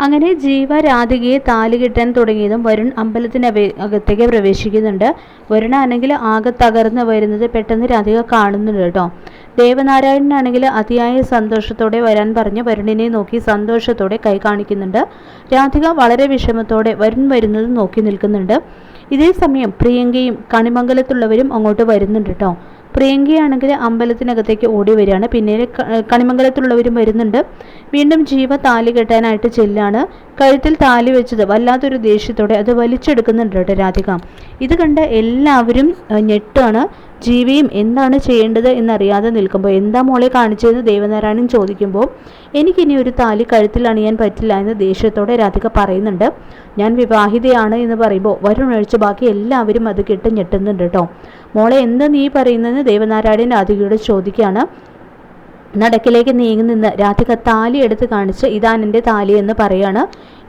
അങ്ങനെ ജീവ രാധികയെ താലി കെട്ടാൻ തുടങ്ങിയതും വരുൺ അകത്തേക്ക് പ്രവേശിക്കുന്നുണ്ട്. വരുണാണെങ്കിൽ ആകെ തകർന്ന് വരുന്നത് പെട്ടെന്ന് രാധിക കാണുന്നുണ്ട് കേട്ടോ. ദേവനാരായണനാണെങ്കിൽ അതിയായ സന്തോഷത്തോടെ വരാൻ പറഞ്ഞ് വരുണിനെ നോക്കി സന്തോഷത്തോടെ കൈ കാണിക്കുന്നുണ്ട്. രാധിക വളരെ വിഷമത്തോടെ വരുൺ വരുന്നത് നോക്കി നിൽക്കുന്നുണ്ട്. ഇതേ സമയം പ്രിയങ്കയും കണിമംഗലത്തുള്ളവരും അങ്ങോട്ട് വരുന്നുണ്ട് കേട്ടോ. പ്രിയങ്കയാണെങ്കിൽ അമ്പലത്തിനകത്തേക്ക് ഓടി വരികയാണ്. പിന്നീട് കണിമംഗലത്തുള്ളവരും വരുന്നുണ്ട്. വീണ്ടും ജീവ താലി കെട്ടാനായിട്ട് ചെല്ലാണ്. കഴുത്തിൽ താലി വെച്ചത് വല്ലാത്തൊരു ദേഷ്യത്തോടെ അത് വലിച്ചെടുക്കുന്നുണ്ട് കേട്ടോ രാധിക. ഇത് കണ്ട് എല്ലാവരും ഞെട്ടാണ്. ജീവിയും എന്താണ് ചെയ്യേണ്ടത് എന്നറിയാതെ നിൽക്കുമ്പോൾ എന്താ മോളെ കാണിച്ചതെന്ന് ദേവനാരായണൻ ചോദിക്കുമ്പോൾ എനിക്കിനി ഒരു താലി കഴുത്തിൽ അണിയാൻ പറ്റില്ല എന്ന് ദേഷ്യത്തോടെ രാധിക പറയുന്നുണ്ട്. ഞാൻ വിവാഹിതയാണ് എന്ന് പറയുമ്പോൾ വരുൺ ഒഴിച്ച് ബാക്കി എല്ലാവരും അത് കേട്ട് ഞെട്ടുന്നുണ്ട് കേട്ടോ. മോളെ എന്താ നീ പറയുന്നതെന്ന് ദേവനാരായണൻ രാധികയോട് ചോദിക്കുകയാണ്. നടക്കിലേക്ക് നീങ്ങി നിന്ന് രാധിക താലി എടുത്ത് കാണിച്ച് ഇതാണ് എൻ്റെ താലി എന്ന് പറയാണ്.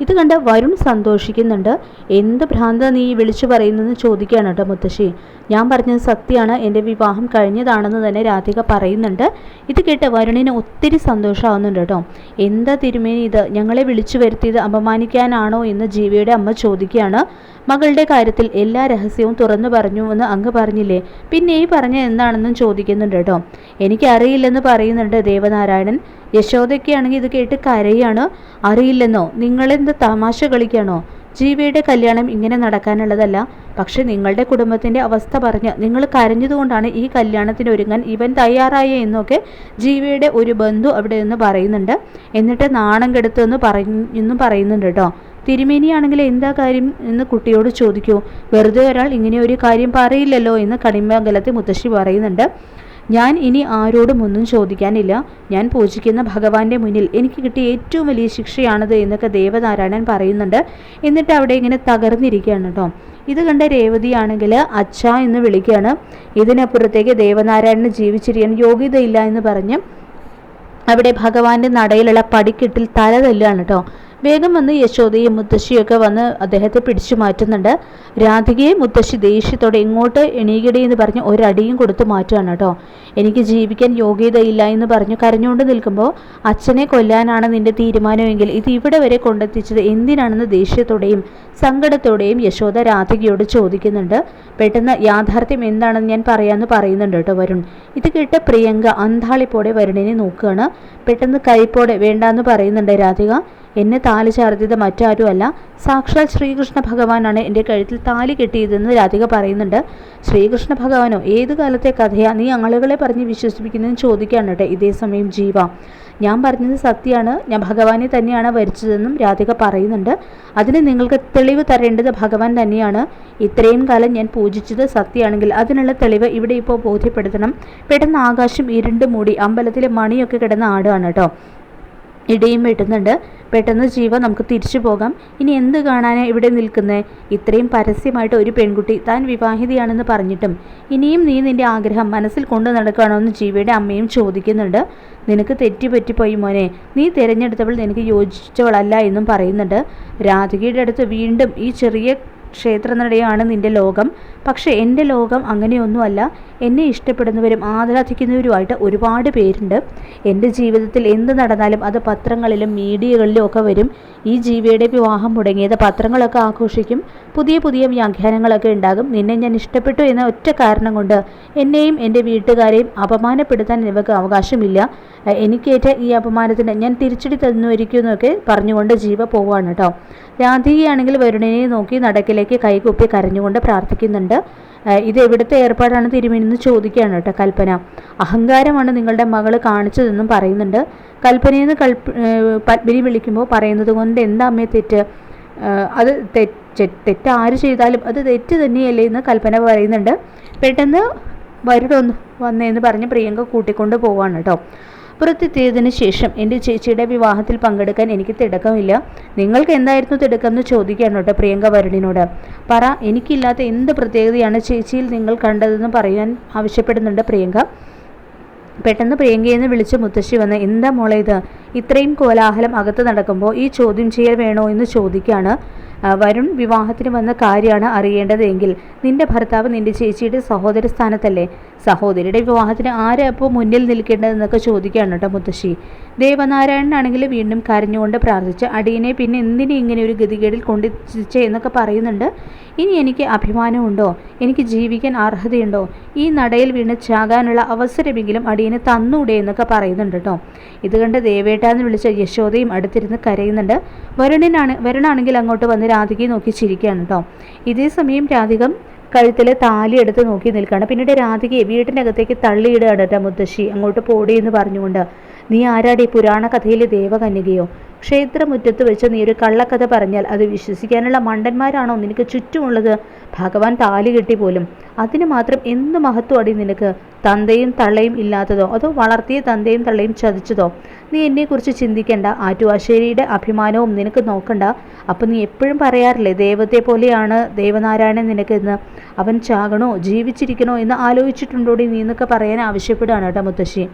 ഇത് കണ്ട് വരുൺ സന്തോഷിക്കുന്നുണ്ട്. എന്ത് ഭ്രാന്ത നീ വിളിച്ചു പറയുന്നതെന്ന് ചോദിക്കുകയാണ് കേട്ടോ മുത്തശ്ശി. ഞാൻ പറഞ്ഞത് സത്യമാണ്, എൻ്റെ വിവാഹം കഴിഞ്ഞതാണെന്ന് തന്നെ രാധിക പറയുന്നുണ്ട്. ഇത് കേട്ട് വരുണിന് ഒത്തിരി സന്തോഷമാവുന്നുണ്ട് കേട്ടോ. എന്താ തിരുമേനി ഇത്, ഞങ്ങളെ വിളിച്ചു വരുത്തിയത് അപമാനിക്കാനാണോ എന്ന് ജീവിയുടെ അമ്മ ചോദിക്കുകയാണ്. മകളുടെ കാര്യത്തിൽ എല്ലാ രഹസ്യവും തുറന്നു പറഞ്ഞു എന്ന് അങ്ങ് പറഞ്ഞില്ലേ, പിന്നെ ഈ പറഞ്ഞ എന്താണെന്നും ചോദിക്കുന്നുണ്ട് കേട്ടോ. എനിക്കറിയില്ലെന്ന് പറയുന്നുണ്ട് ദേവനാരായണൻ. യശോദയ്ക്കാണെങ്കിൽ ഇത് കേട്ട് കരയാണ്. അറിയില്ലെന്നോ, നിങ്ങളെന്ത് തമാശ കളിക്കാണോ? ജീവിയുടെ കല്യാണം ഇങ്ങനെ നടക്കാനുള്ളതല്ല. പക്ഷെ നിങ്ങളുടെ കുടുംബത്തിൻ്റെ അവസ്ഥ പറഞ്ഞ് നിങ്ങൾ കരഞ്ഞതുകൊണ്ടാണ് ഈ കല്യാണത്തിന് ഒരുങ്ങാൻ ഇവൻ തയ്യാറായ എന്നൊക്കെ ജീവിയുടെ ഒരു ബന്ധു അവിടെ നിന്ന് പറയുന്നുണ്ട്. എന്നിട്ട് നാണം കെടുത്തു എന്ന് പറയുന്നുണ്ട് കേട്ടോ. തിരുമേനിയാണെങ്കിൽ എന്താ കാര്യം എന്ന് കുട്ടിയോട് ചോദിക്കൂ. വെറുതെ ഒരാൾ ഇങ്ങനെ ഒരു കാര്യം പറയില്ലല്ലോ എന്ന് കണിമംഗലത്തെ മുത്തശ്ശി പറയുന്നുണ്ട്. ഞാൻ ഇനി ആരോടും ഒന്നും ചോദിക്കാനില്ല. ഞാൻ പൂജിക്കുന്ന ഭഗവാന്റെ മുന്നിൽ എനിക്ക് കിട്ടിയ ഏറ്റവും വലിയ ശിക്ഷയാണത് എന്നൊക്കെ ദേവനാരായണൻ പറയുന്നുണ്ട്. എന്നിട്ട് അവിടെ ഇങ്ങനെ തകർന്നിരിക്കുകയാണ് കേട്ടോ. ഇത് കണ്ട രേവതിയാണെങ്കിൽ അച്ഛ എന്ന് വിളിക്കുകയാണ്. ഇതിനപ്പുറത്തേക്ക് ദേവനാരായണന് ജീവിച്ചിരിക്കാൻ യോഗ്യതയില്ല എന്ന് പറഞ്ഞ് അവിടെ ഭഗവാന്റെ നടയിലുള്ള പടിക്കെട്ടിൽ തല തല്ലുകയാണ് കേട്ടോ. വേഗം വന്ന് യശോദയും മുത്തശ്ശിയൊക്കെ വന്ന് അദ്ദേഹത്തെ പിടിച്ചു മാറ്റുന്നുണ്ട്. രാധികയെ മുത്തശ്ശി ദേഷ്യത്തോടെ ഇങ്ങോട്ട് എണീകടി എന്ന് പറഞ്ഞ് ഒരടിയും കൊടുത്ത് മാറ്റുകയാണ് കേട്ടോ. എനിക്ക് ജീവിക്കാൻ യോഗ്യതയില്ല എന്ന് പറഞ്ഞു കരഞ്ഞുകൊണ്ട് നിൽക്കുമ്പോൾ അച്ഛനെ കൊല്ലാനാണ് നിന്റെ തീരുമാനമെങ്കിൽ ഇത് ഇവിടെ വരെ കൊണ്ടെത്തിച്ചത് എന്തിനാണെന്ന് ദേഷ്യത്തോടെയും സങ്കടത്തോടെയും യശോദ രാധികയോട് ചോദിക്കുന്നുണ്ട്. പെട്ടെന്ന് യാഥാർത്ഥ്യം എന്താണെന്ന് ഞാൻ പറയാമെന്ന് പറയുന്നുണ്ട് കേട്ടോ വരുൺ. ഇത് കേട്ട് പ്രിയങ്ക അന്താളിപ്പോടെ വരുണിനെ നോക്കുകയാണ്. പെട്ടെന്ന് കൈപ്പോടെ വേണ്ടാന്ന് പറയുന്നുണ്ട് രാധിക. എന്നെ താലി ചാർത്തിയത് മറ്റാരുമല്ല, സാക്ഷാൽ ശ്രീകൃഷ്ണ ഭഗവാനാണ് എൻ്റെ കഴുത്തിൽ താലി കെട്ടിയതെന്ന് രാധിക പറയുന്നുണ്ട്. ശ്രീകൃഷ്ണ ഭഗവാനോ, ഏത് കാലത്തെ കഥയാ നീ ആളുകളെ പറഞ്ഞ് വിശ്വസിപ്പിക്കുന്നതെന്ന് ചോദിക്കുകയാണ് കേട്ടോ ഇതേ സമയം ജീവ. ഞാൻ പറഞ്ഞത് സത്യമാണ്, ഞാൻ ഭഗവാനെ തന്നെയാണ് വരിച്ചതെന്നും രാധിക പറയുന്നുണ്ട്. അതിന് നിങ്ങൾക്ക് തെളിവ് തരേണ്ടത് ഭഗവാൻ തന്നെയാണ്. ഇത്രയും കാലം ഞാൻ പൂജിച്ചത് സത്യമാണെങ്കിൽ അതിനുള്ള തെളിവ് ഇവിടെ ഇപ്പോൾ ബോധ്യപ്പെടുത്തണം. പെട്ടെന്ന് ആകാശം ഇരുണ്ട് മൂടി അമ്പലത്തിലെ മണിയൊക്കെ കിടന്ന് ആടുകയാണ് കേട്ടോ. ഇടിയും വെട്ടുന്നുണ്ട്. പെട്ടെന്ന് ജീവ നമുക്ക് തിരിച്ചു പോകാം, ഇനി എന്ത് കാണാനാണ് ഇവിടെ നിൽക്കുന്നത്? ഇത്രയും പരസ്യമായിട്ട് ഒരു പെൺകുട്ടി താൻ വിവാഹിതയാണെന്ന് പറഞ്ഞിട്ടും ഇനിയും നീ നിന്റെ ആഗ്രഹം മനസ്സിൽ കൊണ്ടു നടക്കുകയാണോ എന്ന് ജീവയുടെ അമ്മയും ചോദിക്കുന്നുണ്ട്. നിനക്ക് തെറ്റുപറ്റിപ്പോയി മോനെ, നീ തിരഞ്ഞെടുത്തവൾ നിനക്ക് യോജിച്ചവളല്ല എന്നും പറയുന്നുണ്ട്. രാധികയുടെ അടുത്ത് വീണ്ടും ഈ ചെറിയ ക്ഷേത്രനടയാണ് നിന്റെ ലോകം. പക്ഷേ എൻ്റെ ലോകം അങ്ങനെയൊന്നുമല്ല. എന്നെ ഇഷ്ടപ്പെടുന്നവരും ആരാധിക്കുന്നവരുമായിട്ട് ഒരുപാട് പേരുണ്ട്. എൻ്റെ ജീവിതത്തിൽ എന്ത് നടന്നാലും അത് പത്രങ്ങളിലും മീഡിയകളിലും ഒക്കെ വരും. ഈ ജീവിയുടെ വിവാഹം മുടങ്ങിയത് പത്രങ്ങളൊക്കെ ആഘോഷിക്കും. പുതിയ പുതിയ വ്യാഖ്യാനങ്ങളൊക്കെ ഉണ്ടാകും. നിന്നെ ഞാൻ ഇഷ്ടപ്പെട്ടു എന്ന ഒറ്റ കാരണം കൊണ്ട് എന്നെയും എൻ്റെ വീട്ടുകാരെയും അപമാനപ്പെടുത്താൻ ഇവർക്ക് അവകാശമില്ല. എനിക്കേറ്റ ഈ അപമാനത്തിന് ഞാൻ തിരിച്ചടി തന്നുവരിക്കുമെന്നൊക്കെ പറഞ്ഞുകൊണ്ട് ജീവ പോവുകയാണ് കേട്ടോ. രാധികയാണെങ്കിൽ വരുണിനെ നോക്കി നടക്കിലേക്ക് കൈകൂപ്പി കരഞ്ഞുകൊണ്ട് പ്രാർത്ഥിക്കുന്നുണ്ട്. ഇത് എവിടുത്തെ ഏർപ്പാടാണ് തിരുമേനിന്ന് ചോദിക്കുകയാണ് കേട്ടോ കൽപ്പന. അഹങ്കാരമാണ് നിങ്ങളുടെ മകൾ കാണിച്ചതെന്നും പറയുന്നുണ്ട്. കൽപ്പനയെന്ന് പത്മിനി വിളിക്കുമ്പോൾ പറയുന്നത് കൊണ്ട് എന്താ അമ്മയെ തെറ്റ്? അത് തെറ്റ് ആര് ചെയ്താലും അത് തെറ്റ് തന്നെയല്ലേ എന്ന് കൽപ്പന പറയുന്നുണ്ട്. പെട്ടെന്ന് വരുടൊന്ന് വന്നേന്ന് പറഞ്ഞ് പ്രിയങ്ക കൂട്ടിക്കൊണ്ട് പോവാണ് കേട്ടോ. പുറത്തെത്തിയതിന് ശേഷം എൻ്റെ ചേച്ചിയുടെ വിവാഹത്തിൽ പങ്കെടുക്കാൻ എനിക്ക് തിടുക്കമില്ല. നിങ്ങൾക്ക് എന്തായിരുന്നു തിടുക്കം എന്ന് ചോദിക്കുകയാണ് കേട്ടോ പ്രിയങ്ക വരുണിനോട്. പറ, എനിക്കില്ലാത്ത എന്ത് പ്രത്യേകതയാണ് ചേച്ചിയിൽ നിങ്ങൾ കണ്ടതെന്ന് പറയാൻ ആവശ്യപ്പെടുന്നുണ്ട് പ്രിയങ്ക. പെട്ടെന്ന് പ്രിയങ്കയെന്ന് വിളിച്ച് മുത്തശ്ശി വന്ന് എന്താ മോളെ ഇത്? ഇത്രയും കോലാഹലം അകത്ത് നടക്കുമ്പോൾ ഈ ചോദ്യം ചെയ്യൽ വേണോ എന്ന് ചോദിക്കുകയാണ്. വരുൺ വിവാഹത്തിന് വന്ന കാര്യമാണ് അറിയേണ്ടതെങ്കിൽ നിന്റെ ഭർത്താവ് നിന്റെ ചേച്ചിയുടെ സഹോദര സ്ഥാനത്തല്ലേ? സഹോദരിയുടെ വിവാഹത്തിന് ആരാ അപ്പോൾ മുന്നിൽ നിൽക്കേണ്ടതെന്നൊക്കെ ചോദിക്കുകയാണ് കേട്ടോ മുത്തശ്ശി. ദേവനാരായണനാണെങ്കിൽ വീണ്ടും കരഞ്ഞുകൊണ്ട് പ്രാർത്ഥിച്ച് അടിയനെ പിന്നെ എന്തിനെ ഇങ്ങനെ ഒരു ഗതികേടിൽ കൊണ്ടെത്തിച്ചേ എന്നൊക്കെ പറയുന്നുണ്ട്. ഇനി എനിക്ക് അഭിമാനമുണ്ടോ? എനിക്ക് ജീവിക്കാൻ അർഹതയുണ്ടോ? ഈ നടയിൽ വീണ് ചാകാനുള്ള അവസരമെങ്കിലും അടിയനെ തന്നൂടെ എന്നൊക്കെ പറയുന്നുണ്ട് കേട്ടോ. ഇത് കണ്ട് ദേവേട്ടാന്ന് വിളിച്ച യശോദയും അടുത്തിരുന്ന് കരയുന്നുണ്ട്. വരുണാണെങ്കിൽ അങ്ങോട്ട് വന്ന് രാധികയെ നോക്കി ചിരിക്കുകയാണ് കേട്ടോ. ഇതേ സമയം രാധികം കഴുത്തിലെ താലി എടുത്ത് നോക്കി നിൽക്കുകയാണ്. പിന്നീട് രാധികയെ വീട്ടിനകത്തേക്ക് തള്ളിയിടുകയാണ് കേട്ടോ മുത്തശ്ശി. അങ്ങോട്ട് പോടി എന്ന് പറഞ്ഞുകൊണ്ട്. നീ ആരാടി? പുരാണ കഥയിലെ ദേവകന്യകയോ? ക്ഷേത്രമുറ്റത്ത് വെച്ച് നീ ഒരു കള്ളക്കഥ പറഞ്ഞാൽ അത് വിശ്വസിക്കാനുള്ള മണ്ടന്മാരാണോ നിനക്ക് ചുറ്റുമുള്ളത്? ഭഗവാൻ താലി കെട്ടി പോലും. അതിന് മാത്രം എന്ത് മഹത്വമടി നിനക്ക്? തന്തയും തള്ളയും ഇല്ലാത്തതോ അതോ വളർത്തിയ തന്തയും തള്ളയും ചതിച്ചതോ? നീ എന്നെക്കുറിച്ച് ചിന്തിക്കണ്ട. ആറ്റുവാശ്ശേരിയുടെ അഭിമാനവും നിനക്ക് നോക്കണ്ട. അപ്പം നീ എപ്പോഴും പറയാറില്ലേ ദൈവത്തെ പോലെയാണ് ദേവനാരായണൻ നിനക്കെന്ന്. അവൻ ചാകണോ ജീവിച്ചിരിക്കണോ എന്ന് ആലോചിച്ചിട്ടുണ്ടോടി നീ എന്നൊക്കെ പറയാൻ ആവശ്യപ്പെടുകയാണ് കേട്ടോ മുത്തശ്ശി.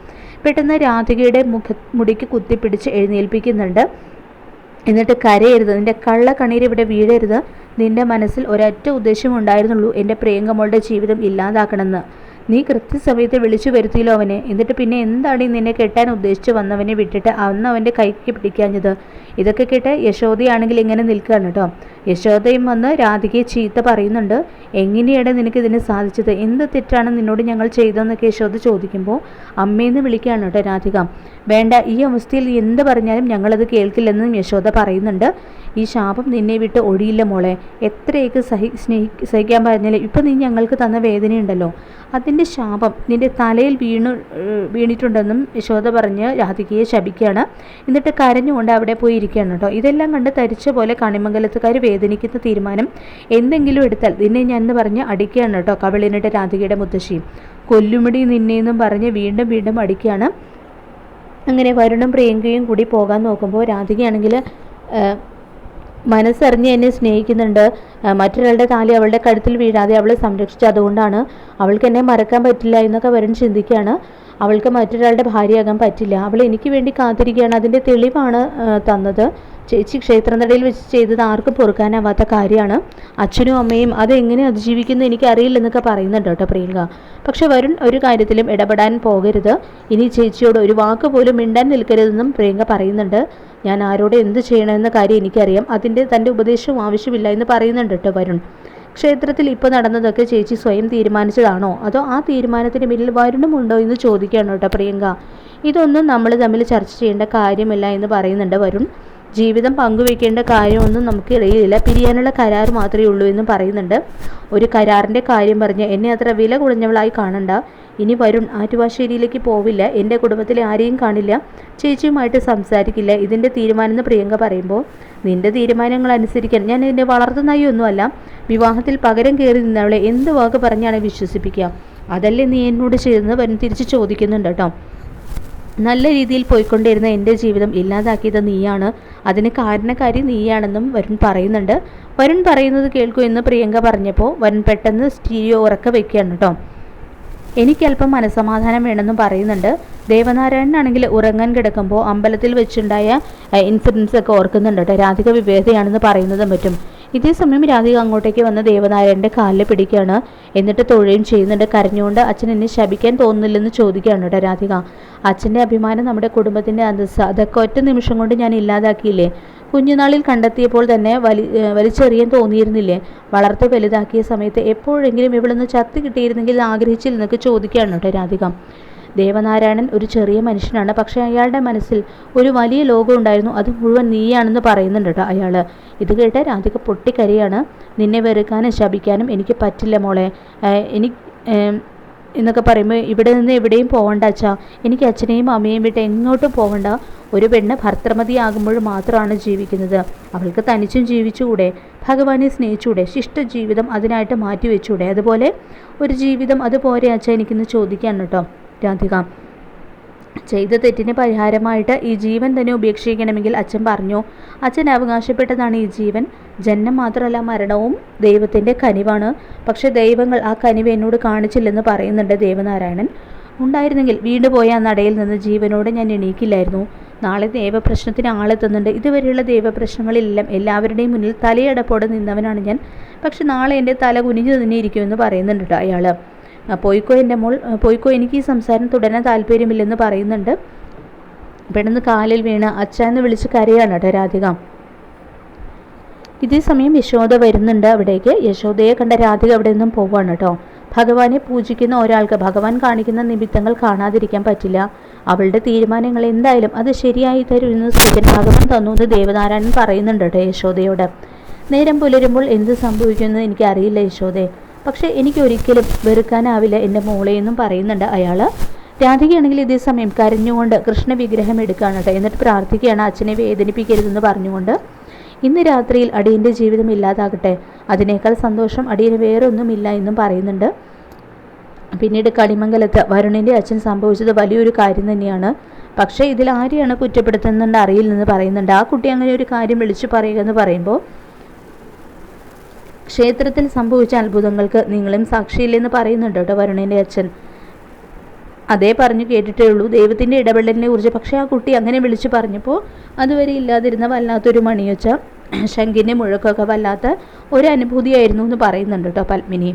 പെട്ടെന്ന് രാധികയുടെ മുടിക്ക് കുത്തിപ്പിടിച്ച് എഴുന്നേൽപ്പിക്കുന്നുണ്ട്. എന്നിട്ട് കരയരുത്, നിന്റെ കണ്ണീര് ഇവിടെ വീഴരുത്. നിന്റെ മനസ്സിൽ ഒരൊറ്റ ഉദ്ദേശമുണ്ടായിരുന്നുള്ളൂ, എൻ്റെ പ്രിയങ്കമോളുടെ ജീവിതം ഇല്ലാതാക്കണമെന്ന്. നീ കൃത്യസമയത്ത് വിളിച്ചു വരുത്തിയല്ലോ അവനെ. എന്നിട്ട് പിന്നെ എന്താണ് നിന്നെ കെട്ടാൻ ഉദ്ദേശിച്ച് വന്നവനെ വിട്ടിട്ട് അന്ന് അവൻ്റെ കൈക്ക് പിടിക്കാഞ്ഞത്? ഇതൊക്കെ കേട്ട് യശോദയാണെങ്കിൽ ഇങ്ങനെ നിൽക്കുകയാണ് കേട്ടോ. യശോദയും വന്ന് രാധികയെ ചീത്ത പറയുന്നുണ്ട്. എങ്ങനെയാണ് നിനക്ക് ഇതിന് സാധിച്ചത്? എന്ത് തെറ്റാണ് നിന്നോട് ഞങ്ങൾ ചെയ്തതെന്നൊക്കെ യശോദ ചോദിക്കുമ്പോൾ അമ്മയെന്ന് വിളിക്കുകയാണ് കേട്ടോ രാധിക. വേണ്ട, ഈ അവസ്ഥയിൽ എന്ത് പറഞ്ഞാലും ഞങ്ങളത് കേൾക്കില്ലെന്നും യശോദ പറയുന്നുണ്ട്. ഈ ശാപം നിന്നെ വിട്ട് ഒഴിയില്ല മോളെ. എത്രയൊക്കെ സഹിക്കാൻ പറഞ്ഞാലും ഇപ്പം നീ ഞങ്ങൾക്ക് തന്ന വേദനയുണ്ടല്ലോ, അതിൻ്റെ ശാപം നിന്റെ തലയിൽ വീണിട്ടുണ്ടെന്നും യശോദ പറഞ്ഞ് രാധികയെ ശപിക്കുകയാണ്. എന്നിട്ട് കരഞ്ഞുകൊണ്ട് അവിടെ പോയി ഇരിക്കുകയാണ് കേട്ടോ. ഇതെല്ലാം കണ്ട് തരിച്ച പോലെ കണിമംഗലത്തുകാർ വേദനിക്കുന്ന തീരുമാനം എന്തെങ്കിലും എടുത്താൽ നിന്നെ ഞാൻ എന്ന് പറഞ്ഞ് അടിക്കുകയാണ് കേട്ടോ കവിളിനിട്ട് രാധികയുടെ മുത്തശ്ശി. കൊല്ലുമിടി നിന്നെയെന്നും പറഞ്ഞ് വീണ്ടും വീണ്ടും അടിക്കുകയാണ്. അങ്ങനെ വരുണും പ്രിയങ്കയും കൂടി പോകാൻ നോക്കുമ്പോൾ രാധികയാണെങ്കിൽ മനസ്സറിഞ്ഞ് എന്നെ സ്നേഹിക്കുന്നുണ്ട്. മറ്റൊരാളുടെ താലി അവളുടെ കഴുത്തിൽ വീഴാതെ അവളെ സംരക്ഷിച്ചു, അതുകൊണ്ടാണ് അവൾക്ക് എന്നെ മറക്കാൻ പറ്റില്ല എന്നൊക്കെ വരുൺ ചിന്തിക്കുകയാണ്. അവൾക്ക് മറ്റൊരാളുടെ ഭാര്യയാകാൻ പറ്റില്ല, അവൾ എനിക്ക് വേണ്ടി കാത്തിരിക്കുകയാണ്. അതിൻ്റെ തെളിവാണ് തന്നത്. ചേച്ചി ക്ഷേത്രനടയിൽ വെച്ച് ചെയ്തത് ആർക്കും പൊറുക്കാനാവാത്ത കാര്യമാണ്. അച്ഛനും അമ്മയും അതെങ്ങനെ അതിജീവിക്കുന്നു എനിക്കറിയില്ലെന്നൊക്കെ പറയുന്നുണ്ട് കേട്ടോ പ്രിയങ്ക. പക്ഷെ വരുൺ ഒരു കാര്യത്തിലും ഇടപെടാൻ പോകരുത്, ഇനി ചേച്ചിയോട് ഒരു വാക്ക് പോലും മിണ്ടാൻ നിൽക്കരുതെന്നും പ്രിയങ്ക പറയുന്നുണ്ട്. ഞാൻ ആരോട് എന്ത് ചെയ്യണമെന്ന കാര്യം എനിക്കറിയാം, അതിൻ്റെ തൻ്റെ ഉപദേശവും ആവശ്യമില്ല എന്ന് പറയുന്നുണ്ട് കേട്ടോ വരുൺ. ക്ഷേത്രത്തിൽ ഇപ്പോൾ നടന്നതൊക്കെ ചേച്ചി സ്വയം തീരുമാനിച്ചതാണോ അതോ ആ തീരുമാനത്തിന് പിന്നിൽ വരുണുമുണ്ടോ എന്ന് ചോദിക്കുകയാണ് കേട്ടോ പ്രിയങ്ക. ഇതൊന്നും നമ്മൾ തമ്മിൽ ചർച്ച ചെയ്യേണ്ട കാര്യമില്ല എന്ന് പറയുന്നുണ്ട് വരുൺ. ജീവിതം പങ്കുവെക്കേണ്ട കാര്യമൊന്നും നമുക്കിടയിലില്ല, പിരിയാനുള്ള കരാർ മാത്രമേ ഉള്ളൂ എന്നും പറയുന്നുണ്ട്. ഒരു കരാറിൻ്റെ കാര്യം പറഞ്ഞ് എന്നെ അത്ര വില കുറഞ്ഞവളായി കാണണ്ട. ഇനി വരുൺ ആറ്റുവാശ്ശേരിയിലേക്ക് പോവില്ല, എൻ്റെ കുടുംബത്തിലെ ആരെയും കാണില്ല, ചേച്ചിയുമായിട്ട് സംസാരിക്കില്ല. ഇതിൻ്റെ തീരുമാനം എന്ന് പ്രിയങ്ക പറയുമ്പോൾ നിൻ്റെ തീരുമാനങ്ങൾ അനുസരിക്കാൻ ഞാൻ ഇതിൻ്റെ വളർത്തുന്നായൊന്നുമല്ല. വിവാഹത്തിൽ പകരം കയറി നിന്നവളെ എന്ത് വാക്ക് പറഞ്ഞാണ് വിശ്വസിപ്പിക്കുക? അതല്ലേ നീ എന്നോട് ചെയ്തെന്ന് വരുൺ തിരിച്ച് ചോദിക്കുന്നുണ്ട് കേട്ടോ. നല്ല രീതിയിൽ പോയിക്കൊണ്ടിരുന്ന എൻ്റെ ജീവിതം ഇല്ലാതാക്കിയത് നീയാണ്, അതിന് കാരണക്കാരി നീയാണെന്നും വരുൺ പറയുന്നുണ്ട്. വരുൺ പറയുന്നത് കേൾക്കൂ എന്ന് പ്രിയങ്ക പറഞ്ഞപ്പോൾ വരുൺ പെട്ടെന്ന് സ്റ്റീരിയോ ഉറക്കെ വെക്കുകയാണ് കേട്ടോ. എനിക്കല്പം മനസ്സമാധാനം വേണമെന്നും പറയുന്നുണ്ട്. ദേവനാരായണനാണെങ്കിൽ ഉറങ്ങാൻ കിടക്കുമ്പോൾ അമ്പലത്തിൽ വെച്ചുണ്ടായ ഇൻസിഡൻസ് ഒക്കെ ഓർക്കുന്നുണ്ട് കേട്ടോ. രാധിക വിവേകതയാണെന്ന് പറയുന്നതും പറ്റും. ഇതേ സമയം രാധിക അങ്ങോട്ടേക്ക് വന്ന് ദേവനാരായണൻ്റെ കാലിൽ പിടിക്കുകയാണ്. എന്നിട്ട് തൊഴുകയും ചെയ്യുന്നുണ്ട്. കരഞ്ഞുകൊണ്ട് അച്ഛൻ എന്നെ ശപിക്കാൻ തോന്നുന്നില്ലെന്ന് ചോദിക്കുകയാണ് കേട്ടോ രാധിക. അച്ഛൻ്റെ അഭിമാനം, നമ്മുടെ കുടുംബത്തിൻ്റെ അന്തസ്സ്, അതൊക്കെ ഒറ്റ നിമിഷം കൊണ്ട് ഞാൻ ഇല്ലാതാക്കിയില്ലേ? കുഞ്ഞുനാളിൽ കണ്ടെത്തിയപ്പോൾ തന്നെ വലിച്ചെറിയാൻ തോന്നിയിരുന്നില്ലേ? വളർത്ത് വലുതാക്കിയ സമയത്ത് എപ്പോഴെങ്കിലും ഇവളൊന്ന് ചത്ത് കിട്ടിയിരുന്നെങ്കിൽ ആഗ്രഹിച്ചില്ലെന്നൊക്കെ ചോദിക്കുകയാണ് കേട്ടോ രാധിക. ദേവനാരായണൻ ഒരു ചെറിയ മനുഷ്യനാണ്, പക്ഷേ അയാളുടെ മനസ്സിൽ ഒരു വലിയ ലോകം ഉണ്ടായിരുന്നു, അത് മുഴുവൻ നീയാണെന്ന് പറയുന്നുണ്ട് കേട്ടോ അയാൾ. ഇത് കേട്ട് രാധിക പൊട്ടിക്കരയാണ്. നിന്നെ വെറുക്കാനും ശപിക്കാനും എനിക്ക് പറ്റില്ല മോളെ. എന്നൊക്കെ പറയുമ്പോൾ ഇവിടെ നിന്ന് എവിടെയും പോകണ്ട അച്ഛാ, എനിക്ക് അച്ഛനെയും അമ്മയെയും വിട്ട് എങ്ങോട്ടും പോകണ്ട. ഒരു പെണ്ണ് ഭർത്തൃമതിയാകുമ്പോൾ മാത്രമാണ് ജീവിക്കുന്നത്, അവൾക്ക് തനിച്ചും ജീവിച്ചുകൂടെ? ഭഗവാനെ സ്നേഹിച്ചൂടെ? ശിഷ്ട ജീവിതം അതിനായിട്ട് മാറ്റി വെച്ചൂടെ? അതുപോലെ ഒരു ജീവിതം അതുപോലെ അച്ഛാ എനിക്കിന്ന് ചോദിക്കാൻ കേട്ടോ രാധിക. ചെയ്ത തെറ്റിന് പരിഹാരമായിട്ട് ഈ ജീവൻ തന്നെ ഉപേക്ഷിക്കണമെങ്കിൽ അച്ഛൻ പറഞ്ഞു. അച്ഛൻ അവകാശപ്പെട്ടതാണ് ഈ ജീവൻ. ജന്മം മാത്രമല്ല മരണവും ദൈവത്തിൻ്റെ കനിവാണ്. പക്ഷെ ദൈവങ്ങൾ ആ കനിവ് എന്നോട് കാണിച്ചില്ലെന്ന് പറയുന്നുണ്ട് ദേവനാരായണൻ. ഉണ്ടായിരുന്നെങ്കിൽ വീണ്ടും പോയ ആ നടയിൽ നിന്ന് ജീവനോടെ ഞാൻ എണീക്കില്ലായിരുന്നു. നാളെ ദൈവപ്രശ്നത്തിന് ആളെത്തുന്നുണ്ട്. ഇതുവരെയുള്ള ദൈവപ്രശ്നങ്ങളിലെല്ലാം എല്ലാവരുടെയും മുന്നിൽ തലയടപ്പോടെ നിന്നവനാണ് ഞാൻ. പക്ഷെ നാളെ എൻ്റെ തല കുനിഞ്ഞു തന്നെ ഇരിക്കുമെന്ന് പറയുന്നുണ്ട് കേട്ടോ അയാൾ. പോയിക്കോ എൻ്റെ മോൾ, പോയിക്കോ, എനിക്ക് ഈ സംസാരം തുടരാൻ താല്പര്യമില്ലെന്ന് പറയുന്നുണ്ട്. പെട്ടെന്ന് കാലിൽ വീണ് അച്ഛ എന്ന് വിളിച്ച് കരയാണ് കേട്ടോ രാധിക. ഇതേ സമയം യശോദ വരുന്നുണ്ട് അവിടേക്ക്. യശോദയെ കണ്ട രാധിക അവിടെ നിന്നും പോവാണ് കേട്ടോ. ഭഗവാനെ പൂജിക്കുന്ന ഒരാൾക്ക് ഭഗവാൻ കാണിക്കുന്ന നിമിത്തങ്ങൾ കാണാതിരിക്കാൻ പറ്റില്ല. അവളുടെ തീരുമാനങ്ങൾ എന്തായാലും അത് ശരിയായി തരുമെന്ന് സൂചന ഭഗവാൻ തന്നു എന്ന് ദേവനാരായണൻ പറയുന്നുണ്ട് കേട്ടോ യശോദയോട്. നേരം പുലരുമ്പോൾ എന്ത് സംഭവിക്കുമെന്ന് എനിക്കറിയില്ല യശോദേ, പക്ഷേ എനിക്കൊരിക്കലും വെറുക്കാനാവില്ല എൻ്റെ മോളെയെന്നും പറയുന്നുണ്ട് അയാൾ. രാധികയാണെങ്കിൽ ഇതേ സമയം കരഞ്ഞുകൊണ്ട് കൃഷ്ണ വിഗ്രഹം എടുക്കുകയാണ് കേട്ടോ. എന്നിട്ട് പ്രാർത്ഥിക്കുകയാണ് അച്ഛനെ വേദനിപ്പിക്കരുതെന്ന് പറഞ്ഞുകൊണ്ട്. ഇന്ന് രാത്രിയിൽ അടിയൻ്റെ ജീവിതം ഇല്ലാതാകട്ടെ, അതിനേക്കാൾ സന്തോഷം അടിയന് വേറെ ഒന്നുമില്ല എന്നും പറയുന്നുണ്ട്. പിന്നീട് കണിമംഗലത്ത് വരുണിൻ്റെ അച്ഛൻ സംഭവിച്ചത് വലിയൊരു കാര്യം തന്നെയാണ്. പക്ഷേ ഇതിൽ ആരെയാണ് കുറ്റപ്പെടുത്തുന്നുണ്ട് അറിയില്ലെന്ന് പറയുന്നുണ്ട്. ആ കുട്ടി അങ്ങനെ ഒരു കാര്യം വിളിച്ചു പറയുക എന്ന് പറയുമ്പോൾ ക്ഷേത്രത്തിൽ സംഭവിച്ച അത്ഭുതങ്ങൾക്ക് നിങ്ങളും സാക്ഷിയില്ലെന്ന് പറയുന്നുണ്ട് കേട്ടോ വരുണിൻ്റെ അച്ഛൻ. അതേ പറഞ്ഞു കേട്ടിട്ടേ ഉള്ളൂ ദൈവത്തിൻ്റെ ഇടപെടലിനെ കുറിച്ച്. പക്ഷേ ആ കുട്ടി അങ്ങനെ വിളിച്ചു പറഞ്ഞപ്പോൾ അതുവരെ ഇല്ലാതിരുന്ന വല്ലാത്തൊരു മണിയൊച്ച ശംഖിൻ്റെ മുഴക്കമൊക്കെ വല്ലാത്ത ഒരു അനുഭൂതിയായിരുന്നു എന്ന് പറയുന്നുണ്ട് കേട്ടോ പത്മിനി.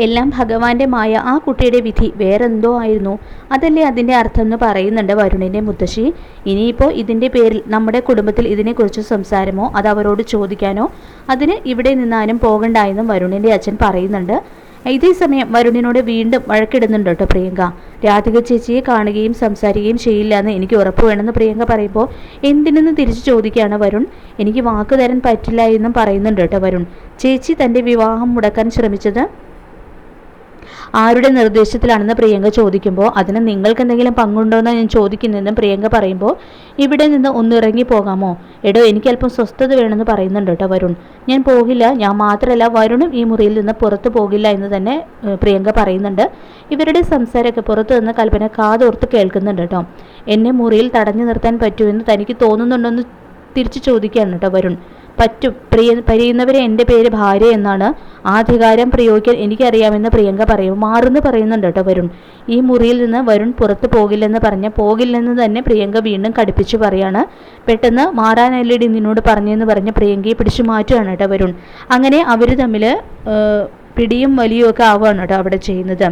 എല്ലാം ഭഗവാന്റെ മായ, ആ കുട്ടിയുടെ വിധി വേറെന്തോ ആയിരുന്നു, അതല്ലേ അതിൻ്റെ അർത്ഥം എന്ന് പറയുന്നുണ്ട് വരുണിൻ്റെ മുത്തശ്ശി. ഇനിയിപ്പോൾ ഇതിൻ്റെ പേരിൽ നമ്മുടെ കുടുംബത്തിൽ ഇതിനെക്കുറിച്ച് സംസാരമോ അത് അവരോട് ചോദിക്കാനോ അതിന് ഇവിടെ നിന്നാലും പോകണ്ടായെന്നും വരുണിൻ്റെ അച്ഛൻ പറയുന്നുണ്ട്. ഇതേ സമയം വരുണിനോട് വീണ്ടും വഴക്കിടുന്നുണ്ട് കേട്ടോ പ്രിയങ്ക. രാധിക ചേച്ചിയെ കാണുകയും സംസാരിക്കുകയും ചെയ്യില്ല എന്ന് എനിക്ക് ഉറപ്പ് വേണമെന്ന് പ്രിയങ്ക പറയുമ്പോൾ എന്തിനെന്ന് തിരിച്ചു ചോദിക്കുകയാണ് വരുൺ. എനിക്ക് വാക്ക് തരാൻ പറ്റില്ല എന്നും പറയുന്നുണ്ട് കേട്ടോ വരുൺ. ചേച്ചി തൻ്റെ വിവാഹം മുടക്കാൻ ശ്രമിച്ചത് ആരുടെ നിർദ്ദേശത്തിലാണെന്ന് പ്രിയങ്ക ചോദിക്കുമ്പോൾ അതിന് നിങ്ങൾക്ക് എന്തെങ്കിലും പങ്കുണ്ടോ എന്ന് ഞാൻ ചോദിക്കുന്നതെന്നും പ്രിയങ്ക പറയുമ്പോൾ ഇവിടെ നിന്ന് ഒന്ന് ഇറങ്ങി പോകാമോ? എടോ എനിക്ക് അല്പം സ്വസ്ഥത വേണമെന്ന് പറയുന്നുണ്ട് കേട്ടോ വരുൺ. ഞാൻ പോകില്ല, ഞാൻ മാത്രമല്ല വരുണും ഈ മുറിയിൽ നിന്ന് പുറത്തു പോകില്ല എന്ന് തന്നെ പ്രിയങ്ക പറയുന്നുണ്ട്. ഇവരുടെ സംസാരമൊക്കെ പുറത്തു നിന്ന് കൽപ്പന കാതോർത്ത് കേൾക്കുന്നുണ്ട് കേട്ടോ. എന്നെ മുറിയിൽ തടഞ്ഞു നിർത്താൻ പറ്റുമെന്ന് തനിക്ക് തോന്നുന്നുണ്ടോ എന്ന് തിരിച്ചു ചോദിക്കുകയാണ് കേട്ടോ വരുൺ. പറ്റും, പരിയുന്നവരെ എൻ്റെ പേര് ഭാര്യ എന്നാണ്, ആധികാരം പ്രയോഗിക്കാൻ എനിക്കറിയാമെന്ന് പ്രിയങ്ക പറയും. മാറുന്നു പറയുന്നുണ്ട് കേട്ടോ വരുൺ. ഈ മുറിയിൽ നിന്ന് വരുൺ പുറത്ത് പോകില്ലെന്ന് പോകില്ലെന്ന് തന്നെ പ്രിയങ്ക വീണ്ടും കടുപ്പിച്ച് പറയാണ്. പെട്ടെന്ന് മാറാനല്ലേടി നിന്നോട് പറഞ്ഞെന്ന് പറഞ്ഞ് പ്രിയങ്കയെ പിടിച്ചു മാറ്റുകയാണ് കേട്ടോ വരുൺ. അങ്ങനെ അവർ തമ്മിൽ പിടിയും വലിയും ഒക്കെ ആവുകയാണ് കേട്ടോ അവിടെ ചെയ്യുന്നത്.